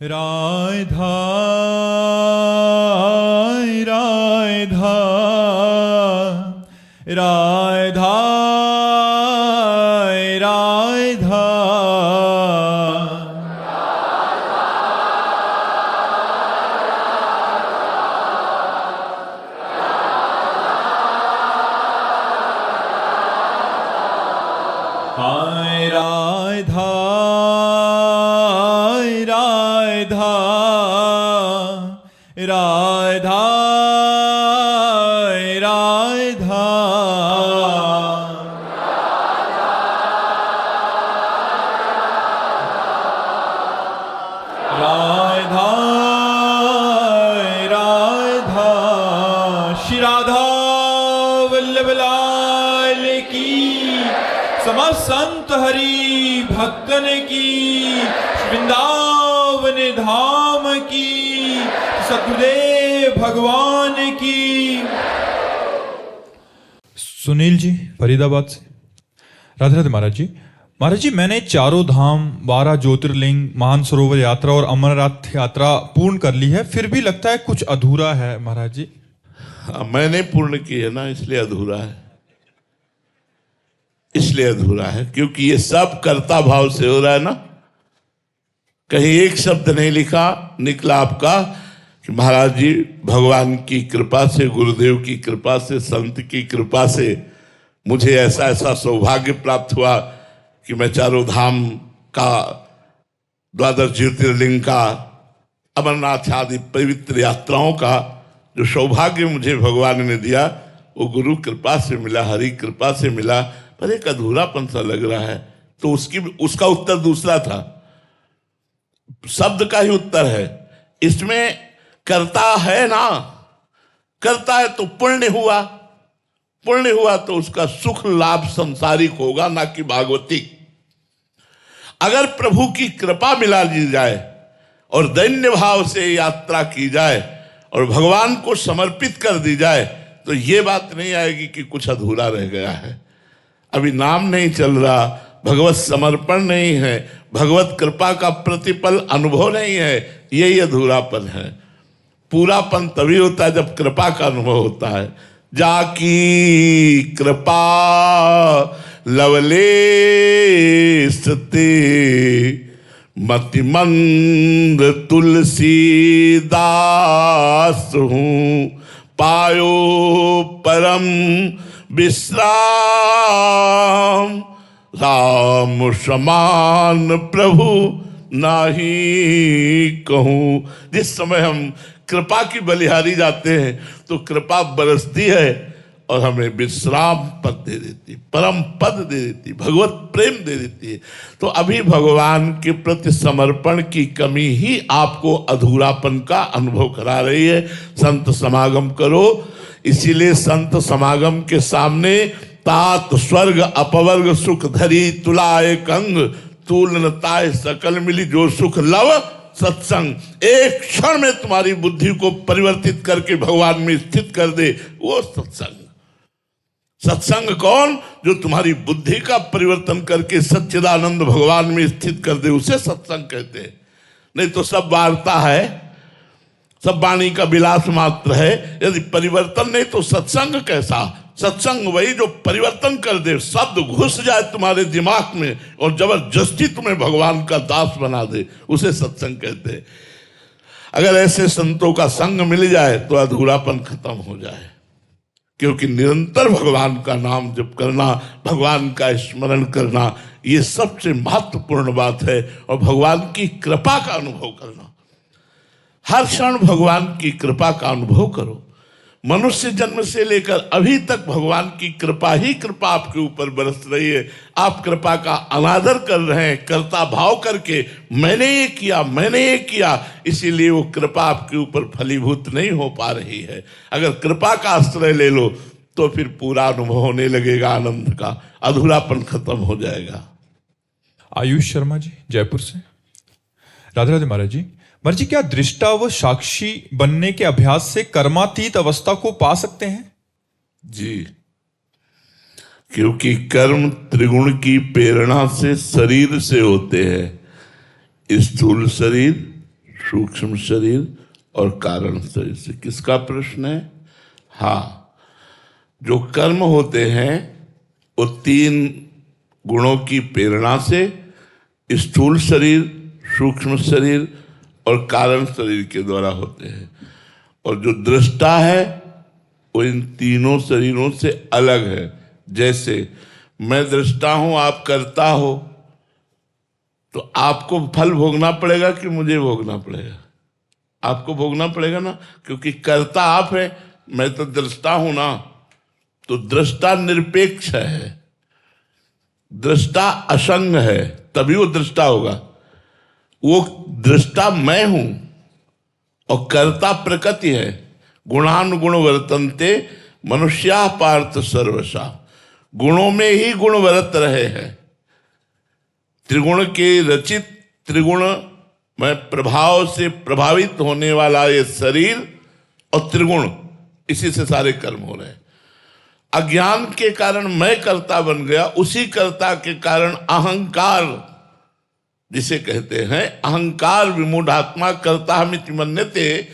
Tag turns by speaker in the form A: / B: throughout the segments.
A: राधा राधा राधा राधा हाय राधा राधा राधा राधा राधा राधा श्री राधा वल्लभ लाल की समस्त संत हरि भक्तन की वृंदावन धाम की सतगुरुदेव भगवान की। सुनील जी फरीदाबाद से। राधे राधे महाराज जी। महाराज जी, मैंने चारों धाम, 12 ज्योतिर्लिंग, मानसरोवर यात्रा और अमरनाथ यात्रा पूर्ण कर ली है, फिर भी लगता है कुछ अधूरा है महाराज जी।
B: मैंने पूर्ण की है ना, इसलिए अधूरा है। इसलिए अधूरा है क्योंकि ये सब कर्ता भाव से हो रहा है ना। कहीं एक शब्द नहीं निकला आपका कि महाराज जी भगवान की कृपा से, गुरुदेव की कृपा से, संत की कृपा से मुझे ऐसा ऐसा सौभाग्य प्राप्त हुआ कि मैं चारों धाम का, 12 ज्योतिर्लिंग का, अमरनाथ आदि पवित्र यात्राओं का जो सौभाग्य मुझे भगवान ने दिया वो गुरु कृपा से मिला, हरि कृपा से मिला। पर एक अधूरापन सा लग रहा है। तो उसका उत्तर दूसरा था, शब्द का ही उत्तर है। इसमें करता है ना, करता है तो पुण्य हुआ, पुण्य हुआ तो उसका सुख लाभ संसारिक होगा, ना कि भागवतिक। अगर प्रभु की कृपा मिला ली जाए और दैन्य भाव से यात्रा की जाए और भगवान को समर्पित कर दी जाए तो ये बात नहीं आएगी कि कुछ अधूरा रह गया है, अभी नाम नहीं चल रहा, भगवत समर्पण नहीं है, भगवत कृपा का प्रतिपल अनुभव नहीं है। यही अधूरापन है। पूरापन तभी होता है जब कृपा का अनुभव होता है। जाकी कृपा लवलेश ते मतिमंद तुलसीदास हूँ, पायो परम विश्राम, राम समान प्रभु नाही कहूं। जिस समय हम कृपा की बलिहारी जाते हैं तो कृपा बरसती है और हमें विश्राम पद दे देती, परम पद दे देती, भगवत प्रेम दे देती है। तो अभी भगवान के प्रति समर्पण की कमी ही आपको अधूरापन का अनुभव करा रही है। संत समागम करो, इसीलिए संत समागम के सामने तात स्वर्ग अपवर्ग सुख धरी तुलाए कंग, तूलनताए सकल मिली जो सुख लव सत्संग। एक क्षण में तुम्हारी बुद्धि को परिवर्तित करके भगवान में स्थित कर दे, वो सत्संग। सत्संग कौन? जो तुम्हारी बुद्धि का परिवर्तन करके सच्चिदानंद भगवान में स्थित कर दे, उसे सत्संग कहते हैं। नहीं तो सब वार्ता है, सब वाणी का विलास मात्र है। यदि परिवर्तन नहीं तो सत्संग कैसा? सत्संग वही जो परिवर्तन कर दे, शब्द घुस जाए तुम्हारे दिमाग में और जबरदस्ती तुम्हें भगवान का दास बना दे, उसे सत्संग कहते हैं। अगर ऐसे संतों का संग मिल जाए तो अधूरापन खत्म हो जाए, क्योंकि निरंतर भगवान का नाम जप करना, भगवान का स्मरण करना, ये सबसे महत्वपूर्ण बात है। और भगवान की कृपा का अनुभव करना, हर क्षण भगवान की कृपा का अनुभव करो। मनुष्य जन्म से लेकर अभी तक भगवान की कृपा ही कृपा आपके ऊपर बरस रही है। आप कृपा का अनादर कर रहे हैं, कर्ता भाव करके, मैंने ये किया, मैंने ये किया, इसीलिए वो कृपा आपके ऊपर फलीभूत नहीं हो पा रही है। अगर कृपा का आश्रय ले लो तो फिर पूरा अनुभव होने लगेगा आनंद का, अधूरापन खत्म हो जाएगा।
A: आयुष शर्मा जी जयपुर से। राधे राधे महाराज जी। महाराज जी, क्या दृष्टा व साक्षी बनने के अभ्यास से कर्मातीत अवस्था को पा सकते हैं?
B: जी, क्योंकि कर्म त्रिगुण की प्रेरणा से शरीर से होते हैं। स्थूल शरीर, सूक्ष्म शरीर और कारण शरीर से। किसका प्रश्न है? हाँ, जो कर्म होते हैं वो 3 गुणों की प्रेरणा से स्थूल शरीर, सूक्ष्म शरीर और कारण शरीर के द्वारा होते हैं। और जो दृष्टा है वो इन तीनों शरीरों से अलग है। जैसे मैं दृष्टा हूं, आप कर्ता हो, तो आपको फल भोगना पड़ेगा कि मुझे भोगना पड़ेगा? आपको भोगना पड़ेगा ना, क्योंकि कर्ता आप है, मैं तो दृष्टा हूं ना। तो दृष्टा निरपेक्ष है, दृष्टा असंग है, तभी वो दृष्टा होगा। वो दृष्टा मैं हूं और कर्ता प्रकृति है। गुणानुगुण वर्तन्ते मनुष्या पार्थ सर्वसा। गुणों में ही गुण वर्त रहे हैं। त्रिगुण के रचित, त्रिगुण में प्रभाव से प्रभावित होने वाला ये शरीर और त्रिगुण, इसी से सारे कर्म हो रहे हैं। अज्ञान के कारण मैं कर्ता बन गया, उसी कर्ता के कारण अहंकार, जिसे कहते हैं अहंकार विमूढ़ात्मा कर्ताहमिति मन्यते,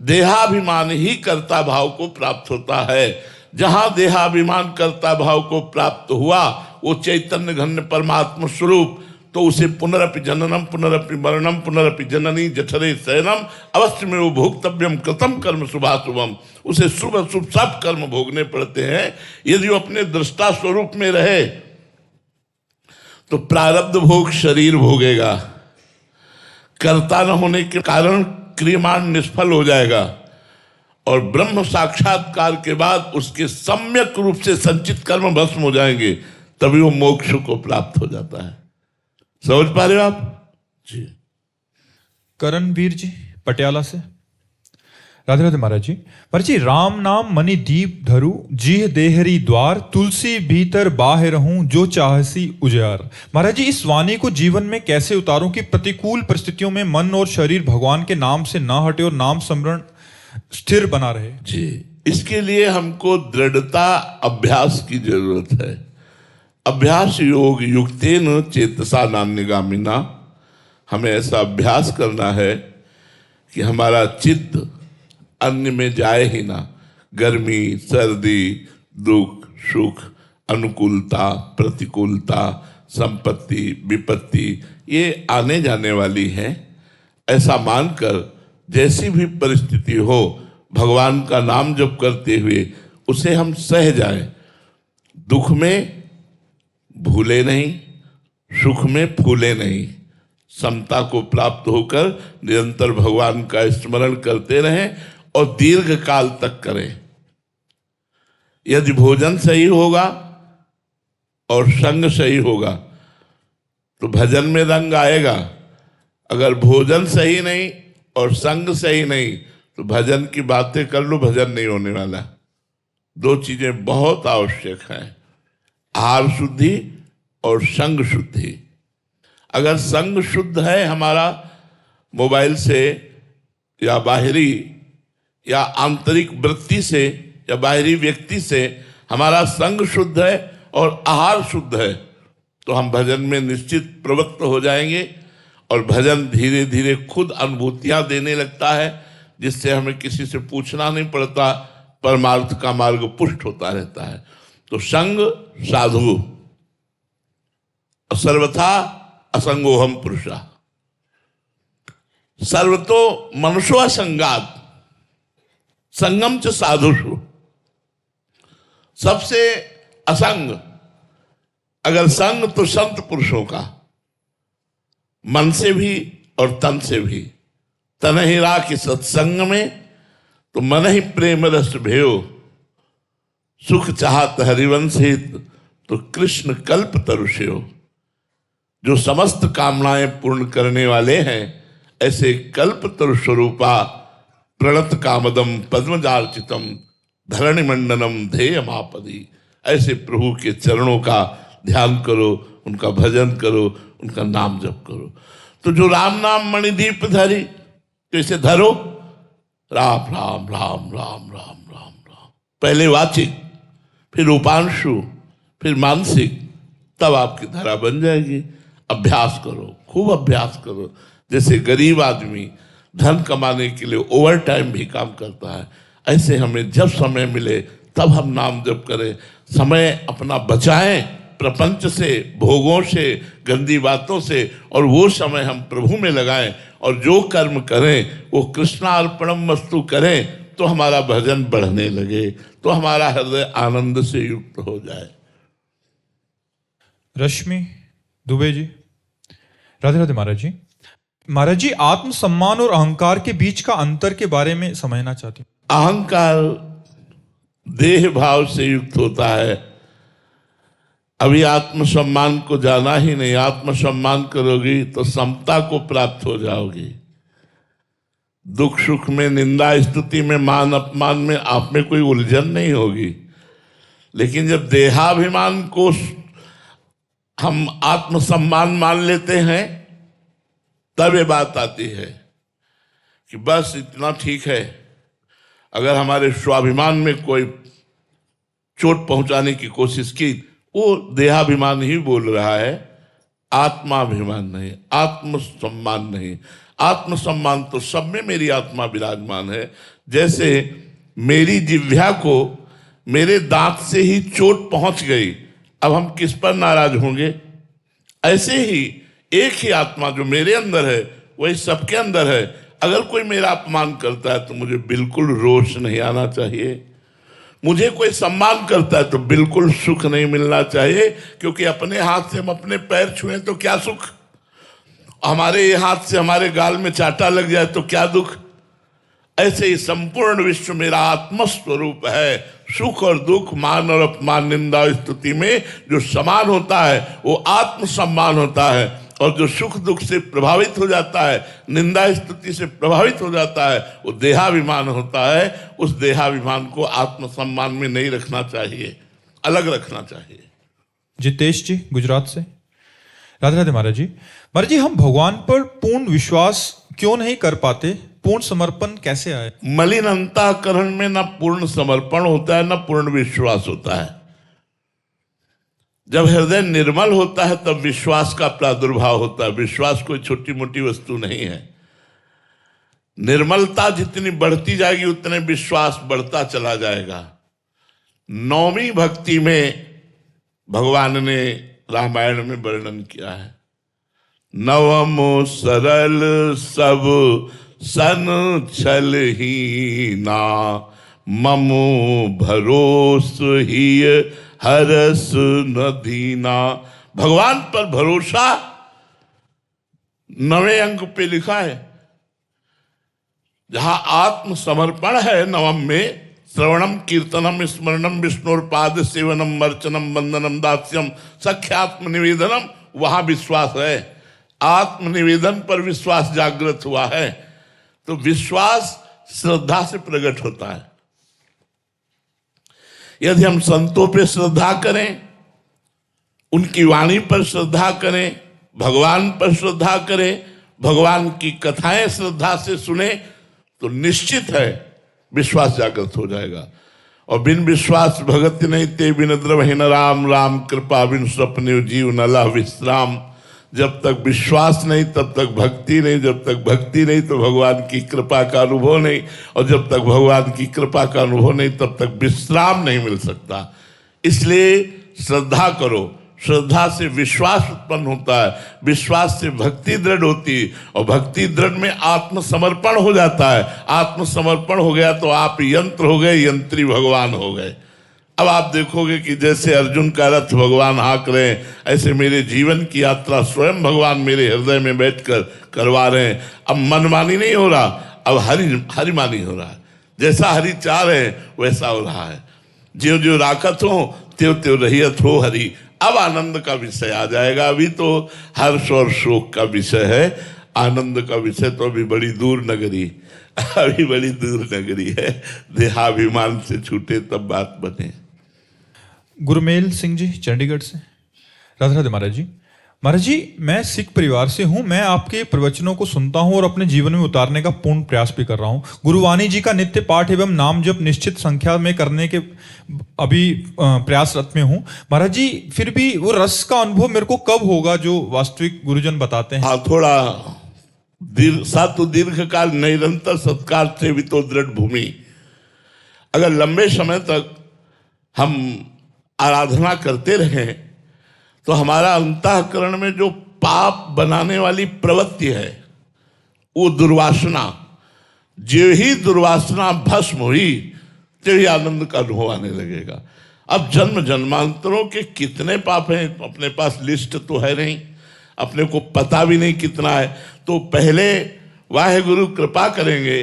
B: देहाभिमान ही कर्ता भाव को प्राप्त होता है। जहां देहाभिमान कर्ता भाव को प्राप्त हुआ, वो चैतन्य घन परमात्मा स्वरूप, तो उसे पुनरपि जननम पुनरपि मरणम पुनरपि जननी जठरे शयनम अवश्य में वो भोक्तव्यम कृतम कर्म शुभाशुभम। उसे शुभ अशुभ सब कर्म भोगने पड़ते हैं। यदि वो अपने दृष्टा स्वरूप में रहे तो प्रारब्ध भोग शरीर भोगेगा, कर्ता न होने के कारण क्रियमाण निष्फल हो जाएगा, और ब्रह्म साक्षात्कार के बाद उसके सम्यक रूप से संचित कर्म भस्म हो जाएंगे, तभी वो मोक्ष को प्राप्त हो जाता है। समझ पा रहे हो आप जी?
A: करणवीर जी पटियाला से। राधे राधे महाराज जी। महाराज जी, राम नाम मणि दीप धरु, जीह देहरी द्वार, तुलसी भीतर बाहर रहूं, जो चाहसी उजियार। महाराज जी, इस वाणी को जीवन में कैसे उतारूं कि प्रतिकूल परिस्थितियों में मन और शरीर भगवान के नाम से ना हटे और नाम स्मरण स्थिर बना रहे?
B: जी, इसके लिए हमको दृढ़ता, अभ्यास की जरूरत है। अभ्यास योग युक्तेन चेतसा नान्यगामिना। हमें ऐसा अभ्यास करना है कि हमारा चित्त अन्य में जाए ही ना। गर्मी, सर्दी, दुख, सुख, अनुकूलता, प्रतिकूलता, संपत्ति, विपत्ति, ये आने जाने वाली है। ऐसा मानकर जैसी भी परिस्थिति हो, भगवान का नाम जप करते हुए उसे हम सह जाएं। दुख में भूले नहीं, सुख में फूले नहीं। समता को प्राप्त होकर निरंतर भगवान का स्मरण करते रहें और दीर्घ काल तक करें। यदि भोजन सही होगा और संग सही होगा तो भजन में रंग आएगा। अगर भोजन सही नहीं और संग सही नहीं तो भजन की बातें कर लो, भजन नहीं होने वाला। 2 चीजें बहुत आवश्यक हैं, आहार शुद्धि और संग शुद्धि। अगर संग शुद्ध है हमारा, मोबाइल से या बाहरी या आंतरिक वृत्ति से या बाहरी व्यक्ति से हमारा संग शुद्ध है और आहार शुद्ध है, तो हम भजन में निश्चित प्रवृत्त हो जाएंगे। और भजन धीरे धीरे खुद अनुभूतियां देने लगता है, जिससे हमें किसी से पूछना नहीं पड़ता, परमार्थ का मार्ग पुष्ट होता रहता है। तो संग साधु, सर्वथा असंगोहम पुरुषा। सर्वतो मनुष्यो असंगात संगम च साधुषु। सबसे असंग अगर संग तो संत पुरुषों का, मन से भी और तन से भी। तन ही राखि सत्संग में तो मन ही प्रेम रस भयो, सुख चाहत हरिवंश हित तो कृष्ण कल्प तरुष्यो। जो समस्त कामनाएं पूर्ण करने वाले हैं, ऐसे कल्प तरु स्वरूपा प्रणत कामदम पद्मजार्चितम धरणि मंडनम ध्येय मापदी। ऐसे प्रभु के चरणों का ध्यान करो, उनका भजन करो, उनका नाम जप करो। तो जो राम नाम मणिदीप धरी, तो इसे धरो, राम राम राम राम राम राम राम। पहले वाचिक, फिर उपांशु, फिर मानसिक, तब आपकी धारा बन जाएगी। अभ्यास करो, खूब अभ्यास करो। जैसे गरीब आदमी धन कमाने के लिए ओवर टाइम भी काम करता है। ऐसे हमें जब समय मिले तब हम नाम जप करें, समय अपना बचाएं प्रपंच से, भोगों से, गंदी बातों से, और वो समय हम प्रभु में लगाएं और जो कर्म करें वो कृष्णार्पणम वस्तु करें तो हमारा भजन बढ़ने लगे, तो हमारा हृदय आनंद से युक्त हो जाए।
A: रश्मि दुबे जी, राधे राधे महाराज जी। महाराज जी, आत्मसम्मान और अहंकार के बीच का अंतर के बारे में समझना चाहती हूँ।
B: अहंकार देह भाव से युक्त होता है। अभी आत्मसम्मान को जाना ही नहीं, आत्मसम्मान करोगी तो समता को प्राप्त हो जाओगी। दुख सुख में, निंदा स्तुति में, मान अपमान में आप में कोई उलझन नहीं होगी। लेकिन जब देहाभिमान को हम आत्मसम्मान मान लेते हैं तब ये बात आती है कि बस इतना ठीक है। अगर हमारे स्वाभिमान में कोई चोट पहुंचाने की कोशिश की, वो देहाभिमान ही बोल रहा है, आत्माभिमान नहीं, आत्मसम्मान नहीं। आत्मसम्मान तो सब में मेरी आत्मा विराजमान है। जैसे मेरी जिह्वा को मेरे दांत से ही चोट पहुंच गई, अब हम किस पर नाराज होंगे? ऐसे ही एक ही आत्मा जो मेरे अंदर है वही सबके अंदर है। अगर कोई मेरा अपमान करता है तो मुझे बिल्कुल रोष नहीं आना चाहिए। मुझे कोई सम्मान करता है तो बिल्कुल सुख नहीं मिलना चाहिए, क्योंकि अपने हाथ से हम अपने पैर छुए तो क्या सुख, हमारे ये हाथ से हमारे गाल में चाटा लग जाए तो क्या दुख। ऐसे ही संपूर्ण विश्व मेरा आत्मस्वरूप है। सुख और दुख, मान और अपमान, निंदा और स्तुति में जो समान होता है वो आत्मसम्मान होता है, और जो सुख दुख से प्रभावित हो जाता है, निंदा स्तुति से प्रभावित हो जाता है, वो देहाभिमान होता है। उस देहाभिमान को आत्मसम्मान में नहीं रखना चाहिए, अलग रखना चाहिए।
A: जितेश जी गुजरात से, राधे राधे महाराज जी। महाराज जी, हम भगवान पर पूर्ण विश्वास क्यों नहीं कर पाते? पूर्ण समर्पण कैसे आए?
B: मलिन अंतःकरण में न पूर्ण समर्पण होता है, न पूर्ण विश्वास होता है। जब हृदय निर्मल होता है तब विश्वास का प्रादुर्भाव होता है। विश्वास कोई छोटी मोटी वस्तु नहीं है। निर्मलता जितनी बढ़ती जाएगी उतने विश्वास बढ़ता चला जाएगा। नौवीं भक्ति में भगवान ने रामायण में वर्णन किया है, नवमो सरल सब सन छल ही ना, ममो भरोस ही हरस न दीना। भगवान पर भरोसा 9वें अंक पे लिखा है। जहां आत्मसमर्पण है 9 में, श्रवणम कीर्तनम स्मरणम विष्णुर्पाद सेवनम अर्चनम वंदनम दास्यम सख्यात्म निवेदनम, वहां विश्वास है। आत्मनिवेदन पर विश्वास जागृत हुआ है। तो विश्वास श्रद्धा से प्रकट होता है। यदि हम संतों पे श्रद्धा करें, उनकी वाणी पर श्रद्धा करें, भगवान पर श्रद्धा करें, भगवान की कथाएं श्रद्धा से सुने, तो निश्चित है विश्वास जागृत हो जाएगा। और बिन विश्वास भगत नहीं ते बिन द्रवहीन राम, राम कृपा बिन स्वप्न जीव न लह विश्राम। जब तक विश्वास नहीं तब तक भक्ति नहीं, जब तक भक्ति नहीं तो भगवान की कृपा का अनुभव नहीं, और जब तक भगवान की कृपा का अनुभव नहीं तब तक विश्राम नहीं मिल सकता। इसलिए श्रद्धा करो, श्रद्धा से विश्वास उत्पन्न होता है, विश्वास से भक्ति दृढ़ होती है, और भक्ति दृढ़ में आत्मसमर्पण हो जाता है। आत्मसमर्पण हो गया तो आप यंत्र हो गए, यंत्री भगवान हो गए। अब आप देखोगे कि जैसे अर्जुन का रथ भगवान हाँक रहे हैं, ऐसे मेरे जीवन की यात्रा स्वयं भगवान मेरे हृदय में बैठकर करवा रहे हैं। अब मनमानी नहीं हो रहा, अब हरिमानी हो रहा है। जैसा हरि चाह रहे हैं वैसा हो रहा है। ज्यों ज्यों राखत हो त्यों त्यों रहियत हो हरि। अब आनंद का विषय आ जाएगा। अभी तो हर्ष और शोक का विषय है, आनंद का विषय तो अभी बड़ी दूर नगरी, अभी बड़ी दूर नगरी है। देहाभिमान से छूटे तब बात बने।
A: गुरमेल सिंह जी चंडीगढ़ से, राधे राधे महाराज जी। महाराज जी, मैं सिख परिवार से हूं। मैं आपके प्रवचनों को सुनता हूं और अपने जीवन में उतारने का पूर्ण प्रयास भी कर रहा हूं। गुरुवाणी जी का नित्य पाठ एवं नाम जप निश्चित संख्या में करने के अभी प्रयासरत में हूं। महाराज जी, फिर भी वो रस का अनुभव मेरे को कब होगा जो वास्तविक गुरुजन बताते हैं?
B: हाँ, थोड़ा सत्व दीर्घकाल निरंतर सत्कार सेवितो दृढ़ भूमि। अगर लंबे समय तक हम आराधना करते रहें तो हमारा अंतःकरण में जो पाप बनाने वाली प्रवृत्ति है, वो दुर्वासना, जो ही दुर्वासना भस्म हुई तो ही आनंद का अनुभव आने लगेगा। अब जन्म जन्मांतरों के कितने पाप हैं अपने पास लिस्ट तो है नहीं, अपने को पता भी नहीं कितना है। तो पहले वाहेगुरु कृपा करेंगे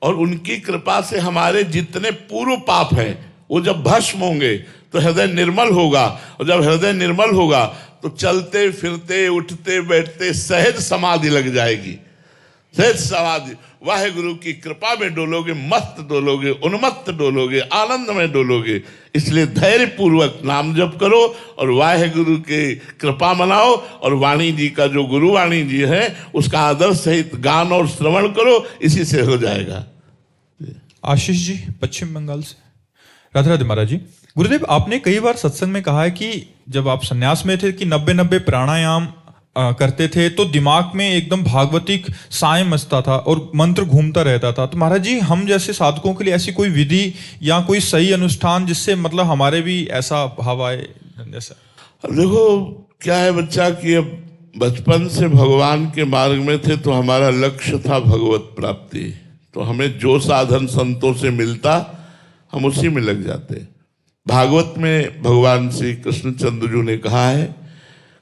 B: और उनकी कृपा से हमारे जितने पूर्व पाप हैं वो जब भस्म होंगे तो हृदय निर्मल होगा, और जब हृदय निर्मल होगा तो चलते फिरते उठते बैठते सहज समाधि लग जाएगी। सहज समाधि, वाहेगुरु की कृपा में डोलोगे, मस्त डोलोगे, उन्मत्त डोलोगे, आनंद में डोलोगे। इसलिए धैर्य पूर्वक नाम जप करो और वाहेगुरु के कृपा मनाओ, और वाणी जी का जो गुरु वाणी जी है उसका आदर सहित गान और श्रवण करो, इसी से हो जाएगा।
A: आशीष जी पश्चिम बंगाल से। राधे राधे महाराज जी। गुरुदेव, आपने कई बार सत्संग में कहा है कि जब आप सन्यास में थे कि 90 प्राणायाम करते थे तो दिमाग में एकदम भागवतिक साय मचता था और मंत्र घूमता रहता था। तो महाराज जी, हम जैसे साधकों के लिए ऐसी कोई विधि या कोई सही अनुष्ठान जिससे मतलब हमारे भी ऐसा भाव आए जैसा?
B: देखो क्या है बच्चा कि अब बचपन से भगवान के मार्ग में थे तो हमारा लक्ष्य था भगवत प्राप्ति। तो हमें जो साधन संतों से मिलता हम उसी में लग जाते। भागवत में भगवान श्री कृष्णचंद्र जी ने कहा है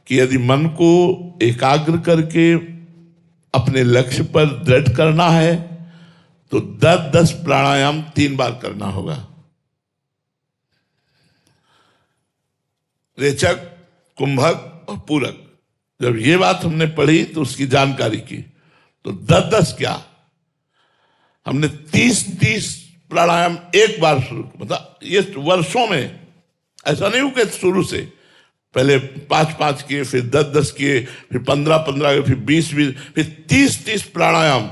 B: कि यदि मन को एकाग्र करके अपने लक्ष्य पर दृढ़ करना है तो 10-10 प्राणायाम 3 बार करना होगा। रेचक, कुंभक और पूरक। जब ये बात हमने पढ़ी तो उसकी जानकारी की तो 10-10 क्या, हमने 30-30 प्राणायाम एक बार शुरू, मतलब ये वर्षों में, ऐसा नहीं हो कि शुरू से पहले 5-5 किए, फिर 10-10 किए, फिर 15-15, फिर 20-20, फिर 30-30 प्राणायाम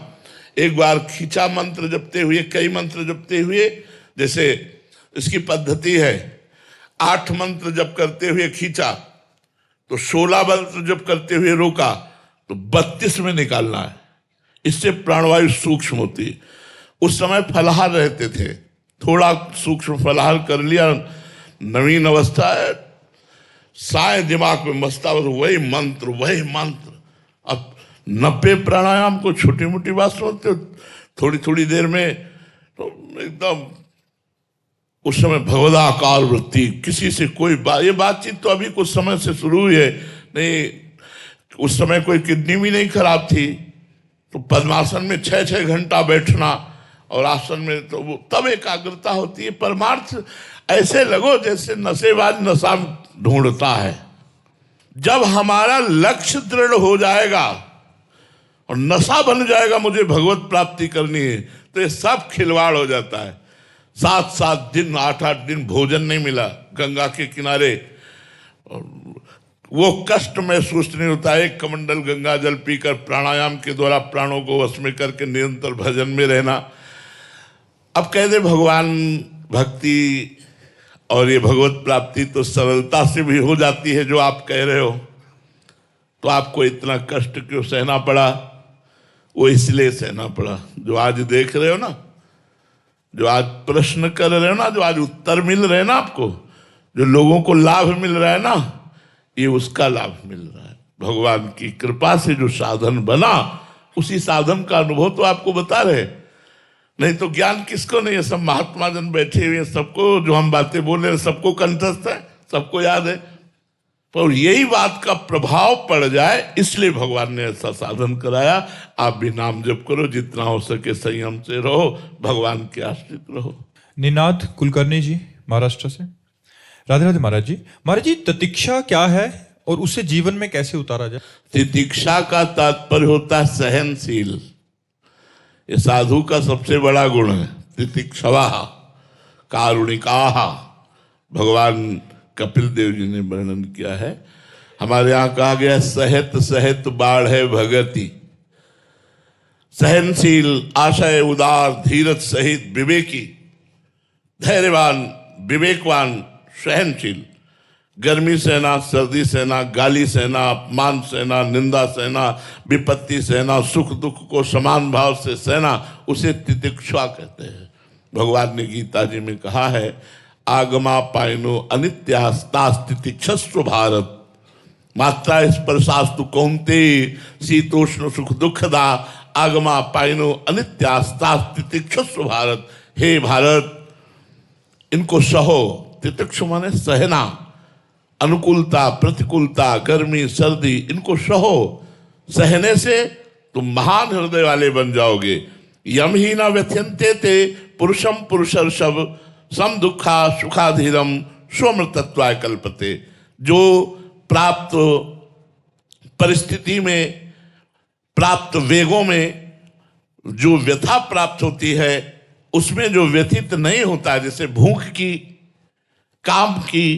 B: एक बार खींचा मंत्र जपते हुए, कई मंत्र जपते हुए। जैसे इसकी पद्धति है 8 मंत्र जप करते हुए खींचा तो 16 मंत्र जप करते हुए रोका तो 32 में निकालना है। इससे प्राणवायु सूक्ष्म होती है। उस समय फलाहार रहते थे, थोड़ा सूक्ष्म फलाहार कर लिया, नवीन अवस्था है, साय दिमाग में मस्ता, वही मंत्र। अब 90 प्राणायाम को छोटी मोटी बात समझते हो, थोड़ी थोड़ी देर में तो एकदम उस समय भगवदाकार वृत्ति, किसी से कोई ये बातचीत तो अभी कुछ समय से शुरू हुई है, नहीं उस समय कोई किडनी भी नहीं खराब थी। तो पद्मासन में 6-6 घंटा बैठना और आसन में, तो वो तब एकाग्रता होती है। परमार्थ ऐसे लगो जैसे नशेबाज नशा ढूंढता है। जब हमारा लक्ष्य दृढ़ हो जाएगा और नशा बन जाएगा मुझे भगवत प्राप्ति करनी है, तो ये सब खिलवाड़ हो जाता है। 7-7 दिन 8-8 दिन भोजन नहीं मिला गंगा के किनारे, और वो कष्ट महसूस नहीं होता। एक कमंडल गंगा जल पीकर प्राणायाम के द्वारा प्राणों को वश में करके निरंतर भजन में रहना। अब कह दे भगवान भक्ति और ये भगवत प्राप्ति तो सरलता से भी हो जाती है जो आप कह रहे हो, तो आपको इतना कष्ट क्यों सहना पड़ा? वो इसलिए सहना पड़ा जो आज देख रहे हो ना, जो आज प्रश्न कर रहे हो ना, जो आज उत्तर मिल रहे हैं ना आपको, जो लोगों को लाभ मिल रहा है ना, ये उसका लाभ मिल रहा है। भगवान की कृपा से जो साधन बना उसी साधन का अनुभव तो आपको बता रहे। नहीं तो ज्ञान किसको नहीं है? सब महात्मा जन बैठे हुए हैं, सबको जो हम बातें बोल रहे हैं सबको कंठस्थ है, सबको याद है। पर यही बात का प्रभाव पड़ जाए इसलिए भगवान ने ऐसा साधन कराया। आप भी नाम जप करो, जितना हो सके संयम से रहो, भगवान के आश्रित रहो।
A: निनाद कुलकर्णी जी महाराष्ट्र से। राधे राधे महाराज जी। महाराज जी, तितिक्षा क्या है और उसे जीवन में कैसे उतारा जाए?
B: तितिक्षा का तात्पर्य होता है सहनशील। ये साधु का सबसे बड़ा गुण है। तितिक्षवा कारुणिका, भगवान कपिल देव जी ने वर्णन किया है। हमारे यहाँ कहा गया सहित सहित बाढ़ है भगति। सहनशील, आशय उदार, धीरज सहित विवेकी, धैर्यवान, विवेकवान, सहनशील। गर्मी सहना, सर्दी सहना, गाली सहना, अपमान सहना, निंदा सहना, विपत्ति सहना, सुख दुख को समान भाव से सहना, उसे तितिक्षा कहते हैं। भगवान ने गीता जी में कहा है, आगमा पायनो अनित्यास्तास्तितिक्षस्व भारत, मात्रा स्पर्शास्तु कौन्ते शीतोष्ण सुख दुखदा, आगमा पायनो अनित्यास्तास्तितिक्षस्व भारत। हे भारत, इनको सहो। तितिक्ष माने सहना, अनुकूलता, प्रतिकूलता, गर्मी, सर्दी, इनको सहो। सहने से तुम महान हृदय वाले बन जाओगे। यम ही न व्यथ्यन्ते ते पुरुषम पुरुषर्षभ सम दुखा सुखाधीरम स्वमृतत्वाय कल्पते। जो प्राप्त परिस्थिति में, प्राप्त वेगों में जो व्यथा प्राप्त होती है, उसमें जो व्यथित नहीं होता है, जैसे भूख की, काम की,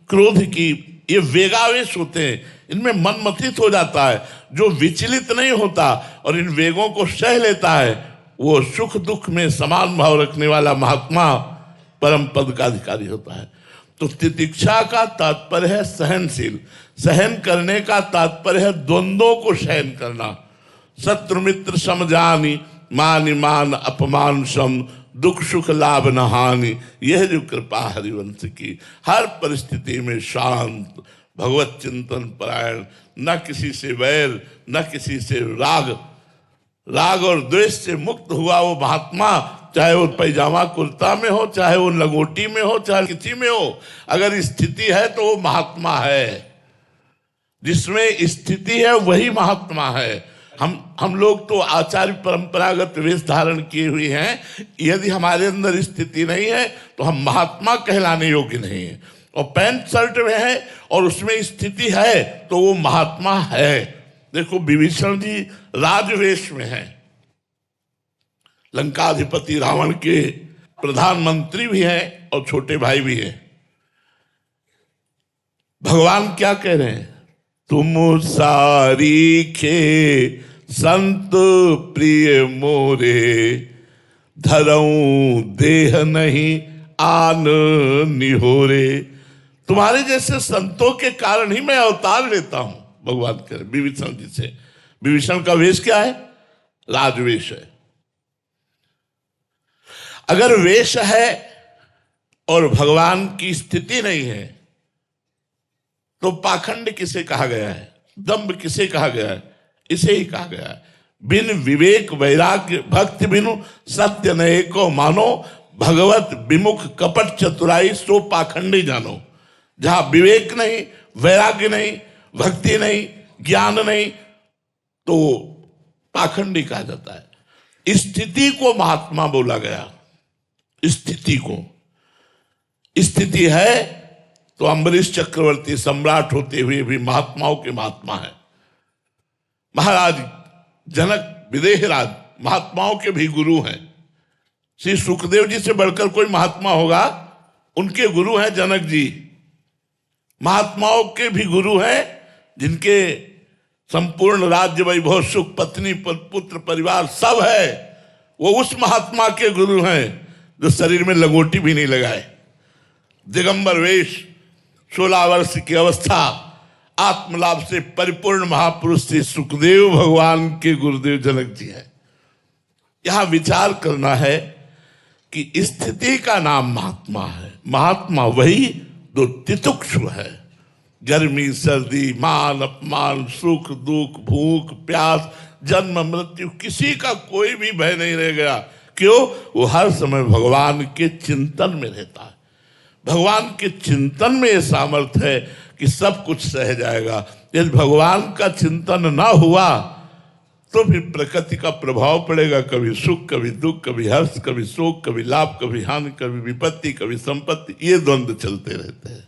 B: क्रोध की, ये वेगावेश होते हैं, इनमें मन मथित हो जाता है। जो विचलित नहीं होता और इन वेगों को सह लेता है, वो सुख दुख में समान भाव रखने वाला महात्मा परम पद का अधिकारी होता है। तो तितिक्षा का तात्पर्य है सहनशील। सहन करने का तात्पर्य है द्वंद्वों को सहन करना। शत्रु मित्र समजानी, मान मान अपमान सम, दुख सुख लाभ न हानि। यह जो कृपा हरिवंश की, हर परिस्थिति में शांत, भगवत चिंतन परायण, न किसी से वैर, न किसी से राग और द्वेष से मुक्त हुआ वो महात्मा, चाहे वो पैजामा कुर्ता में हो, चाहे वो लंगोटी में हो, चाहे किसी में हो, अगर स्थिति है तो वो महात्मा है। जिसमें स्थिति है वही महात्मा है। हम लोग तो आचार्य परंपरागत वेश धारण किए हुए हैं, यदि हमारे अंदर स्थिति नहीं है तो हम महात्मा कहलाने योग्य नहीं है। और पैंट शर्ट में है और उसमें स्थिति है तो वो महात्मा है। देखो, विभीषण जी राजवेश में हैं, लंकाधिपति रावण के प्रधानमंत्री भी हैं और छोटे भाई भी हैं। भगवान क्या कह रहे हैं? तुम सारीखे संत प्रिय मोरे, धरऊं देह नहीं आन निहोरे। तुम्हारे जैसे संतों के कारण ही मैं अवतार लेता हूं, भगवान कह रहे विभीषण जी से। विभीषण का वेश क्या है? राजवेश है। अगर वेश है और भगवान की स्थिति नहीं है तो पाखंड किसे कहा गया है? दंभ किसे कहा गया है? इसे ही कहा गया है। बिन विवेक वैराग्य भक्ति बिनु सत्य नए को मानो, भगवत विमुख कपट चतुराई सो पाखंडी जानो। जहां विवेक नहीं, वैराग्य नहीं, भक्ति नहीं, ज्ञान नहीं, तो पाखंडी कहा जाता है। स्थिति को महात्मा बोला गया। स्थिति को, स्थिति है तो अम्बरीश चक्रवर्ती सम्राट होते हुए भी महात्माओं के महात्मा है। महाराज जनक विदेहराज महात्माओं के भी गुरु हैं। श्री सुखदेव जी से बढ़कर कोई महात्मा होगा? उनके गुरु हैं जनक जी। महात्माओं के भी गुरु हैं, जिनके संपूर्ण राज्य वैभव सुख पत्नी पुत्र परिवार सब है, वो उस महात्मा के गुरु हैं जो शरीर में लंगोटी भी नहीं लगाए, दिगंबर वेश, 16 वर्ष की अवस्था, आत्मलाभ से परिपूर्ण महापुरुष श्री सुखदेव भगवान के गुरुदेव जनक जी हैं। यहां विचार करना है कि स्थिति का नाम महात्मा है। महात्मा वही जो तितिक्षु है। गर्मी सर्दी, मान अपमान, सुख दुख, भूख प्यास, जन्म मृत्यु, किसी का कोई भी भय नहीं रह गया। क्यों? वो हर समय भगवान के चिंतन में रहता है। भगवान के चिंतन में ये सामर्थ्य है कि सब कुछ सह जाएगा। यदि भगवान का चिंतन ना हुआ तो फिर प्रकृति का प्रभाव पड़ेगा। कभी सुख, कभी दुख, कभी हर्ष, कभी शोक, कभी लाभ, कभी हानि, कभी विपत्ति, कभी संपत्ति, ये द्वंद्व चलते रहते हैं।